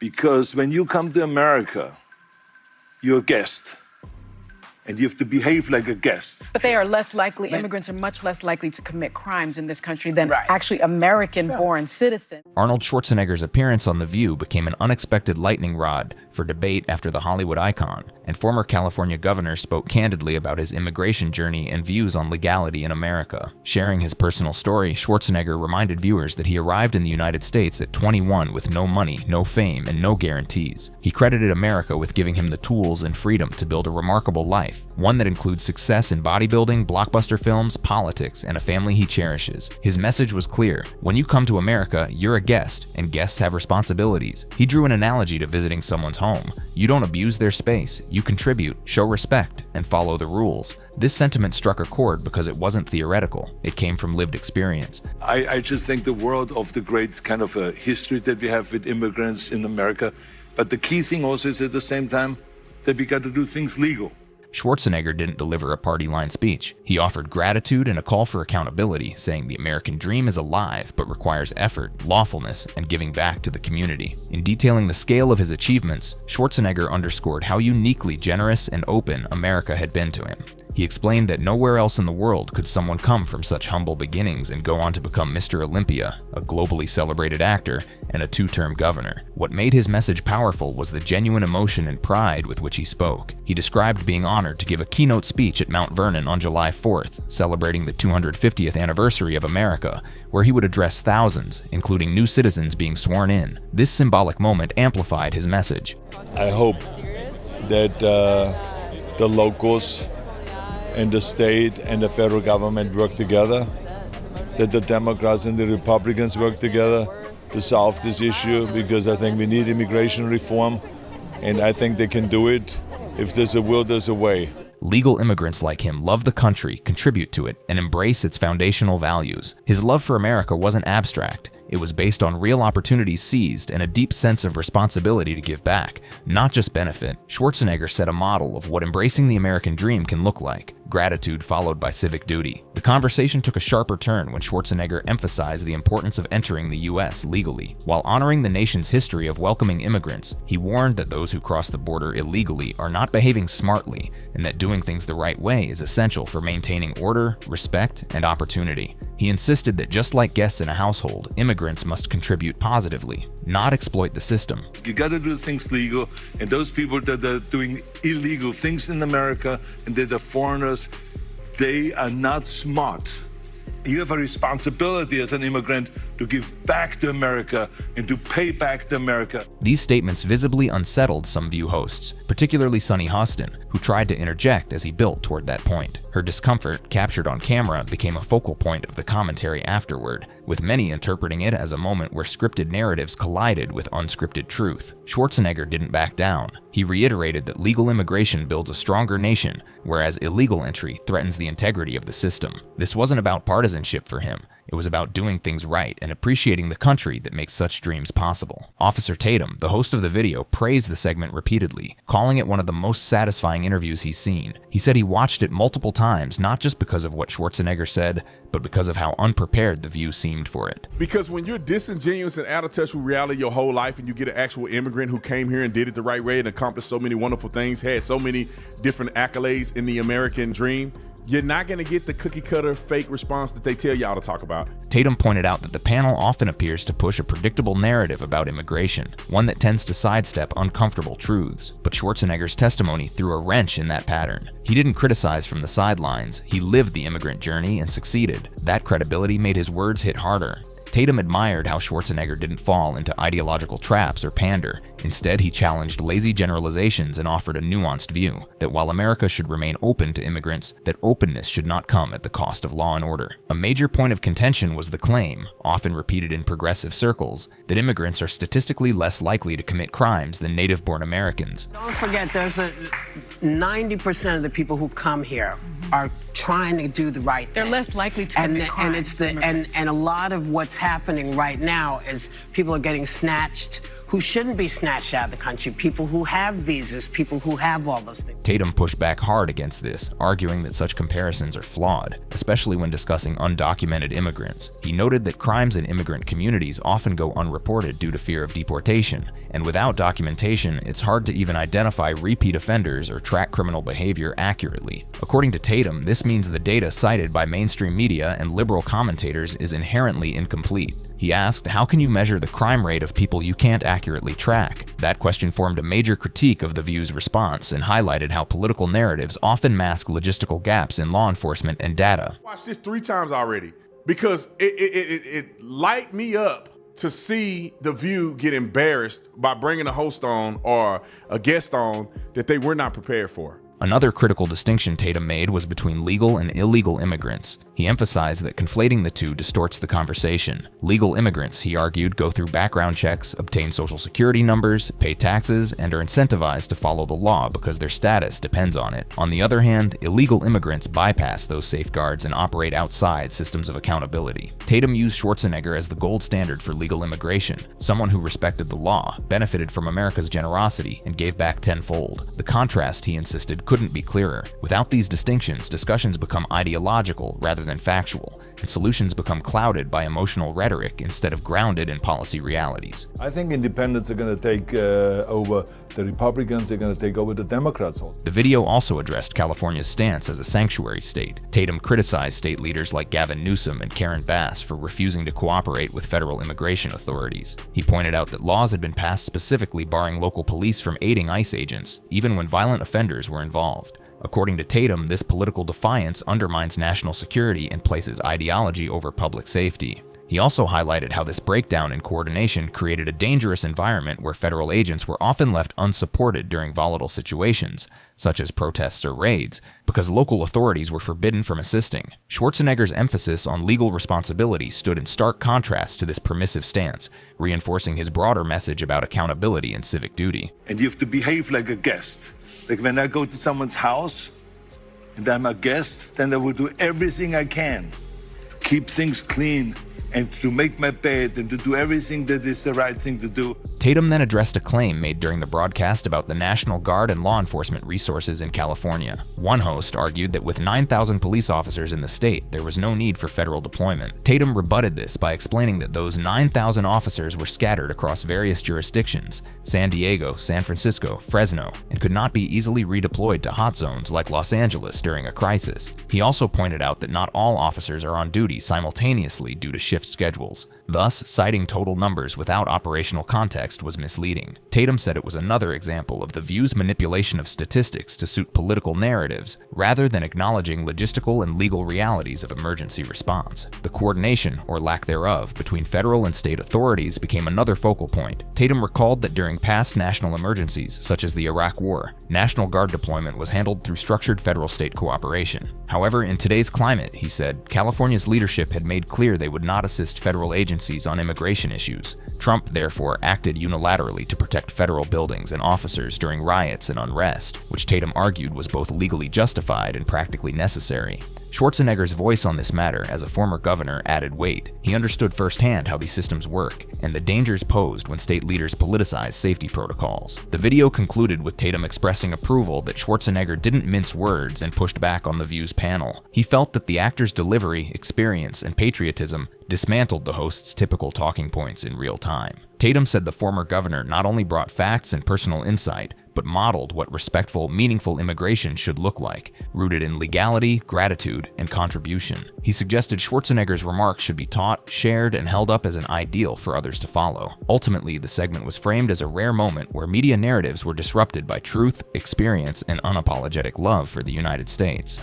Because when you come to America, you're a guest. And you have to behave like a guest. But they are less likely, immigrants are much less likely to commit crimes in this country than actually American-born citizens. Arnold Schwarzenegger's appearance on The View became an unexpected lightning rod for debate after the Hollywood icon, and former California governor spoke candidly about his immigration journey and views on legality in America. Sharing his personal story, Schwarzenegger reminded viewers that he arrived in the United States at 21 with no money, no fame, and no guarantees. He credited America with giving him the tools and freedom to build a remarkable life, one that includes success in bodybuilding, blockbuster films, politics, and a family he cherishes. His message was clear: when you come to America, you're a guest, and guests have responsibilities. He drew an analogy to visiting someone's home. You don't abuse their space, you contribute, show respect, and follow the rules. This sentiment struck a chord because it wasn't theoretical. It came from lived experience. I just think the world of the great kind of a history that we have with immigrants in America. But the key thing also is at the same time that we got to do things legal. Schwarzenegger didn't deliver a party-line speech. He offered gratitude and a call for accountability, saying the American dream is alive but requires effort, lawfulness, and giving back to the community. In detailing the scale of his achievements, Schwarzenegger underscored how uniquely generous and open America had been to him. He explained that nowhere else in the world could someone come from such humble beginnings and go on to become Mr. Olympia, a globally celebrated actor, and a two-term governor. What made his message powerful was the genuine emotion and pride with which he spoke. He described being honored to give a keynote speech at Mount Vernon on July 4th, celebrating the 250th anniversary of America, where he would address thousands, including new citizens being sworn in. This symbolic moment amplified his message. I hope that the locals and the state and the federal government work together, that the Democrats and the Republicans work together to solve this issue, because I think we need immigration reform, and I think they can do it. If there's a will, there's a way. Legal immigrants like him love the country, contribute to it, and embrace its foundational values. His love for America wasn't abstract. It was based on real opportunities seized and a deep sense of responsibility to give back, not just benefit. Schwarzenegger set a model of what embracing the American dream can look like: gratitude followed by civic duty. The conversation took a sharper turn when Schwarzenegger emphasized the importance of entering the U.S. legally. While honoring the nation's history of welcoming immigrants, he warned that those who cross the border illegally are not behaving smartly, and that doing things the right way is essential for maintaining order, respect, and opportunity. He insisted that just like guests in a household, immigrants must contribute positively, not exploit the system. You got to do things legal, and those people that are doing illegal things in America and that are foreigners, they are not smart. You have a responsibility as an immigrant to give back to America and to pay back to America. These statements visibly unsettled some View hosts, particularly Sunny Hostin, who tried to interject as he built toward that point. Her discomfort, captured on camera, became a focal point of the commentary afterward, with many interpreting it as a moment where scripted narratives collided with unscripted truth. Schwarzenegger didn't back down. He reiterated that legal immigration builds a stronger nation, whereas illegal entry threatens the integrity of the system. This wasn't about partisanship for him. It was about doing things right and appreciating the country that makes such dreams possible. Officer Tatum, the host of the video, praised the segment repeatedly, calling it one of the most satisfying interviews he's seen. He said he watched it multiple times, not just because of what Schwarzenegger said, but because of how unprepared the View seemed for it. Because when you're disingenuous and out of touch with reality your whole life, and you get an actual immigrant who came here and did it the right way and accomplished so many wonderful things, had so many different accolades in the American dream, you're not going to get the cookie cutter fake response that they tell y'all to talk about. Tatum pointed out that the panel often appears to push a predictable narrative about immigration, one that tends to sidestep uncomfortable truths. But Schwarzenegger's testimony threw a wrench in that pattern. He didn't criticize from the sidelines. He lived the immigrant journey and succeeded. That credibility made his words hit harder. Tatum admired how Schwarzenegger didn't fall into ideological traps or pander. Instead, he challenged lazy generalizations and offered a nuanced view that while America should remain open to immigrants, that openness should not come at the cost of law and order. A major point of contention was the claim, often repeated in progressive circles, that immigrants are statistically less likely to commit crimes than native-born Americans. Don't forget, there's 90% of the people who come here are trying to do the right thing. They're less likely to commit crimes. And a lot of what's happening right now is people are getting snatched who shouldn't be snatched out of the country, people who have visas, people who have all those things. Tatum pushed back hard against this, arguing that such comparisons are flawed, especially when discussing undocumented immigrants. He noted that crimes in immigrant communities often go unreported due to fear of deportation, and without documentation, it's hard to even identify repeat offenders or track criminal behavior accurately. According to Tatum, this means the data cited by mainstream media and liberal commentators is inherently incomplete. He asked, how can you measure the crime rate of people you can't accurately track? That question formed a major critique of The View's response and highlighted how political narratives often mask logistical gaps in law enforcement and data. I watched this 3 times already because it light me up to see The View get embarrassed by bringing a host on or a guest on that they were not prepared for. Another critical distinction Tatum made was between legal and illegal immigrants. He emphasized that conflating the two distorts the conversation. Legal immigrants, he argued, go through background checks, obtain social security numbers, pay taxes, and are incentivized to follow the law because their status depends on it. On the other hand, illegal immigrants bypass those safeguards and operate outside systems of accountability. Tatum used Schwarzenegger as the gold standard for legal immigration, someone who respected the law, benefited from America's generosity, and gave back tenfold. The contrast, he insisted, couldn't be clearer. Without these distinctions, discussions become ideological rather than factual, and solutions become clouded by emotional rhetoric instead of grounded in policy realities. I think independents are going to take over the Republicans, are going to take over the Democrats also. The video also addressed California's stance as a sanctuary state. Tatum criticized state leaders like Gavin Newsom and Karen Bass for refusing to cooperate with federal immigration authorities. He pointed out that laws had been passed specifically barring local police from aiding ICE agents, even when violent offenders were involved. According to Tatum, this political defiance undermines national security and places ideology over public safety. He also highlighted how this breakdown in coordination created a dangerous environment where federal agents were often left unsupported during volatile situations, such as protests or raids, because local authorities were forbidden from assisting. Schwarzenegger's emphasis on legal responsibility stood in stark contrast to this permissive stance, reinforcing his broader message about accountability and civic duty. And you have to behave like a guest. Like when I go to someone's house and I'm a guest, then I will do everything I can. Keep things clean and to make my bed and to do everything that is the right thing to do. Tatum then addressed a claim made during the broadcast about the National Guard and law enforcement resources in California. One host argued that with 9,000 police officers in the state, there was no need for federal deployment. Tatum rebutted this by explaining that those 9,000 officers were scattered across various jurisdictions, San Diego, San Francisco, Fresno, and could not be easily redeployed to hot zones like Los Angeles during a crisis. He also pointed out that not all officers are on duty simultaneously due to shift schedules. Thus, citing total numbers without operational context was misleading. Tatum said it was another example of The View's manipulation of statistics to suit political narratives, rather than acknowledging logistical and legal realities of emergency response. The coordination, or lack thereof, between federal and state authorities became another focal point. Tatum recalled that during past national emergencies, such as the Iraq War, National Guard deployment was handled through structured federal-state cooperation. However, in today's climate, he said, California's leadership had made clear they would not assist federal agencies on immigration issues. Trump, therefore, acted unilaterally to protect federal buildings and officers during riots and unrest, which Tatum argued was both legally justified and practically necessary. Schwarzenegger's voice on this matter as a former governor added weight. He understood firsthand how these systems work and the dangers posed when state leaders politicize safety protocols. The video concluded with Tatum expressing approval that Schwarzenegger didn't mince words and pushed back on The View's panel. He felt that the actor's delivery, experience, and patriotism dismantled the host's typical talking points in real time. Tatum said the former governor not only brought facts and personal insight, but modeled what respectful, meaningful immigration should look like, rooted in legality, gratitude, and contribution. He suggested Schwarzenegger's remarks should be taught, shared, and held up as an ideal for others to follow. Ultimately, the segment was framed as a rare moment where media narratives were disrupted by truth, experience, and unapologetic love for the United States.